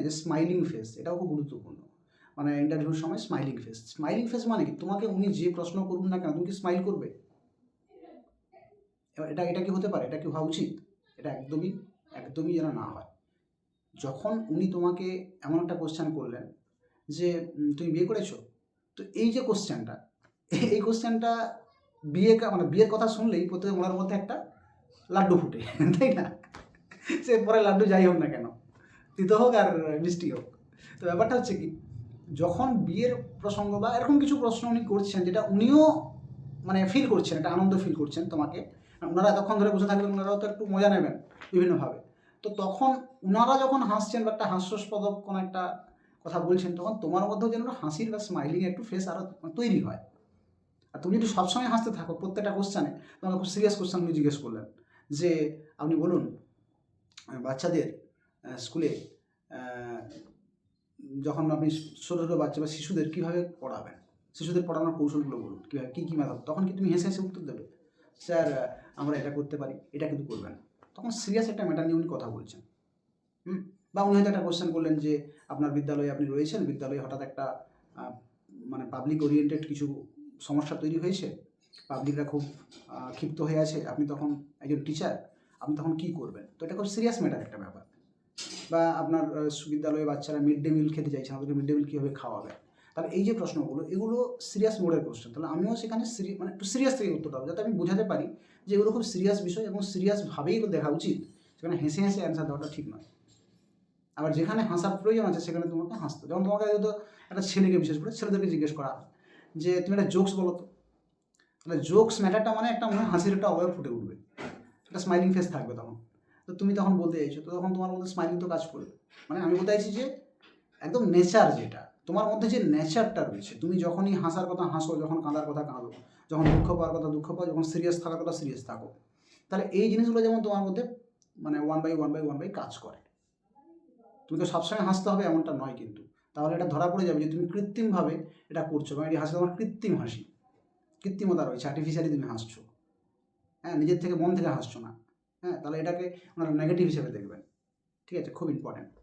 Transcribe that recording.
যে smiling face, এটাও খুব গুরুত্বপূর্ণ। মানে ইন্টারভিউর সময় স্মাইলিং ফেস, স্মাইলিং ফেস মানে কি, তোমাকে উনি যে প্রশ্ন করুন না কেন তুমি কি স্মাইল করবে? এটা কি হতে পারে? এটা কি হওয়া উচিত? এটা একদমই একদমই যেন না হয়। যখন উনি তোমাকে এমন একটা কোশ্চেন করলেন যে তুমি বিয়ে করেছো, তো এই যে কোশ্চেনটা, এই কোশ্চেনটা মানে বিয়ের কথা শুনলেই প্রথমে মনের মধ্যে একটা লাড্ডু ফুটে, তাই না? সে পরে লাড্ডু যাই হোক না কেন, তিতো হোক আর মিষ্টি হোক। তো ব্যাপারটা হচ্ছে কি, যখন বিয়ের প্রসঙ্গ বা এরকম কিছু প্রশ্ন উনি করছেন যেটা উনিও মানে ফিল করছেন, একটা আনন্দ ফিল করছেন তোমাকে, ওনারা এতক্ষণ ধরে বসে থাকবেন, ওনারাও তো একটু মজা নেবেন বিভিন্নভাবে। তো তখন ওনারা যখন হাসছেন বা একটা হাস্যাস্পদ কোনো একটা কথা বলছেন, তখন তোমার মধ্যেও যেন হাসির বা স্মাইলিং একটু ফেস আরও তৈরি হয়। আর তুমি যদি সবসময় হাসতে থাকো প্রত্যেকটা কোশ্চেনে, তোমাকে খুব সিরিয়াস কোশ্চেন উনি জিজ্ঞেস করলেন যে আপনি বলুন বাচ্চাদের স্কুলে যখন আপনি ছোটো ছোটো বাচ্চা বা শিশুদের কীভাবে পড়াবেন, শিশুদের পড়ানোর কৌশলগুলো বলুন, কীভাবে কী কী মেথড, তখন কি তুমি হেসে হেসে উত্তর দেবে স্যার আমরা এটা করতে পারি, এটা কিন্তু করবেন। তখন সিরিয়াস একটা ম্যাটার নিয়ে উনি কথা বলছেন। বা উনি হয়তো একটা কোশ্চেন করলেন যে আপনার বিদ্যালয়ে আপনি রয়েছেন, বিদ্যালয়ে হঠাৎ একটা মানে পাবলিক ওরিয়েন্টেড কিছু সমস্যা তৈরি হয়েছে, পাবলিকরা খুব ক্ষিপ্ত হয়ে আছে, আপনি তখন একজন টিচার, আপনি তখন কী করবেন? তো এটা খুব সিরিয়াস ম্যাটার একটা ব্যাপার। বা আপনার বিদ্যালয়ে বাচ্চারা মিড ডে মিল খেতে চাইছে, আমাদেরকে মিড ডে মিল কীভাবে খাওয়াবে? তাহলে এই যে প্রশ্নগুলো, এগুলো সিরিয়াস মোডের কোশ্চেন। তাহলে আমিও সেখানে মানে একটু সিরিয়াস থেকে উত্তরটা হবে, যাতে আমি বোঝাতে পারি যে এগুলো খুব সিরিয়াস বিষয় এবং সিরিয়াসভাবেই এগুলো দেখা উচিত। সেখানে হেসে হেসে অ্যান্সার দেওয়াটা ঠিক নয়। আবার যেখানে হাসার প্রয়োজন আছে সেখানে তোমাকে হাসতে, যেমন তোমাকে হয়তো একটা ছেলেকে, বিশেষ করে ছেলেদেরকে জিজ্ঞেস করা যে তুমি একটা জোকস বলো তো, তাহলে জোকস ম্যাটারটা মানে একটা মনে হাসির একটা অবয়ব ফুটে উঠবে, একটা স্মাইলিং ফেস থাকবে তখন। তো তুমি তখন বলতে চাইছো, তো তখন তোমার মধ্যে স্মাইলিং তো কাজ করবে। মানে আমি বলতে চাইছি যে একদম নেচার, যেটা তোমার মধ্যে যে নেচারটা রয়েছে, তুমি যখনই হাসার কথা হাসো, যখন কাঁদার কথা কাঁদো, যখন দুঃখ পাওয়ার কথা দুঃখ পাও, যখন সিরিয়াস থাকার কথা সিরিয়াস থাকো, তাহলে এই জিনিসগুলো যেমন তোমার মধ্যে মানে ওয়ান বাই কাজ করে। তুমি তো সবসময় হাসতে হবে এমনটা নয় কিন্তু, তাহলে এটা ধরা পড়ে যাবে যে তুমি কৃত্রিমভাবে এটা করছো, কারণ এই হাসি তোমার কৃত্রিম হাসি, কৃত্রিমতা রয়েছে, আর্টিফিশিয়ালি তুমি হাসছো, হ্যাঁ, নিজের থেকে মন থেকে হাসছো না। হ্যাঁ, তাহলে এটাকে ওনারা নেগেটিভ হিসেবে দেখবেন। ঠিক আছে, খুব ইম্পর্ট্যান্ট।